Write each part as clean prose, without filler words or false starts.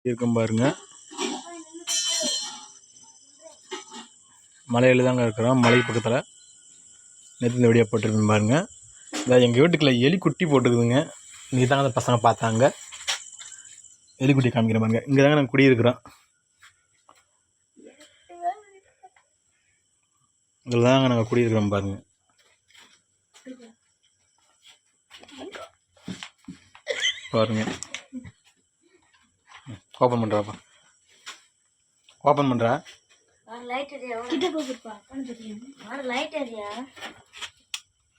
இருக்கும் பாருங்க. மலையில் தாங்க இருக்கிறோம். மலை பக்கத்தில் நேற்று இந்த வீடியோ போட்டுருக்கேன் பாருங்க. இதான் எங்கள் வீட்டுக்குள்ள எலிக்குட்டி போட்டுக்குதுங்க. இங்கே தாங்க அந்த பசங்க பார்த்தாங்க. எலிக்குட்டி காமிக்கிற பாருங்க. இங்கே தாங்க நாங்கள் குடியிருக்கிறோம். இதில் தாங்க நாங்கள் குடியிருக்கிறோம் பாருங்க. பாருங்க ஓப்பன் பண்ணுறாப்பா. ஓப்பன் பண்ணுறா.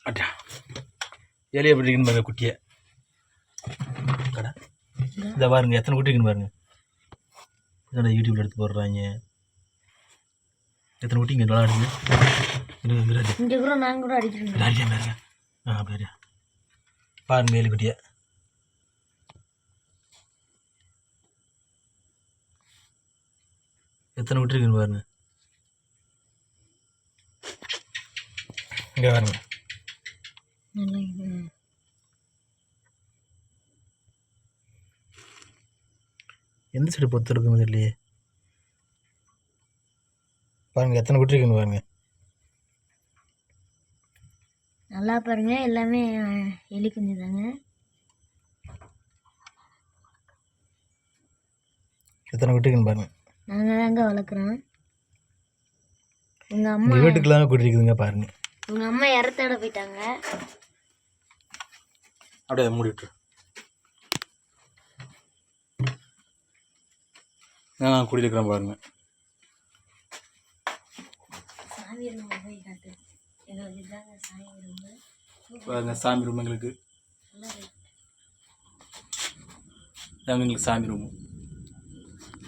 அட்டா எலி எப்படி இருக்குன்னு பாருங்க. குட்டியை கடை இதை பாருங்க. எத்தனை குட்டி இருக்குன்னு பாருங்க. இதோட யூடியூப்ல எடுத்து போடுறாங்க. எத்தனை குட்டி இங்கே விளாடுங்க. பாருங்க. பாருங்க எலி குட்டியை. எத்தனை குட்டி இருக்குன்னு பாருங்க. இங்கே பாருங்க. எந்த சைடு பொத்து இருக்குன்னு தெரியலையே. பாருங்க எத்தனை குட்டி இருக்குன்னு பாருங்க. நல்லா பாருங்க. எல்லாமே எலி குஞ்சு தாங்க. எத்தனை குட்டி இருக்குன்னு பாருங்க. நாங்கள் தாங்க வளர்க்குறோம். உங்கள் அம்மா வீட்டுக்குள்ளாமே குட்டி இருக்குதுங்க பாருங்க. உங்கள் அம்மா இறத்தோட போயிட்டாங்க. அப்படியே அதை மூடிவிட்டு நான் குடியிருக்கிறேன் பாருங்க. சாமி ரூம் போய் காட்டு. எங்களுக்கு இதாங்க சாமி ரூம். பாருங்க சாமி ரூம் எங்களுக்கு. எங்களுக்கு சாமி ரூம்.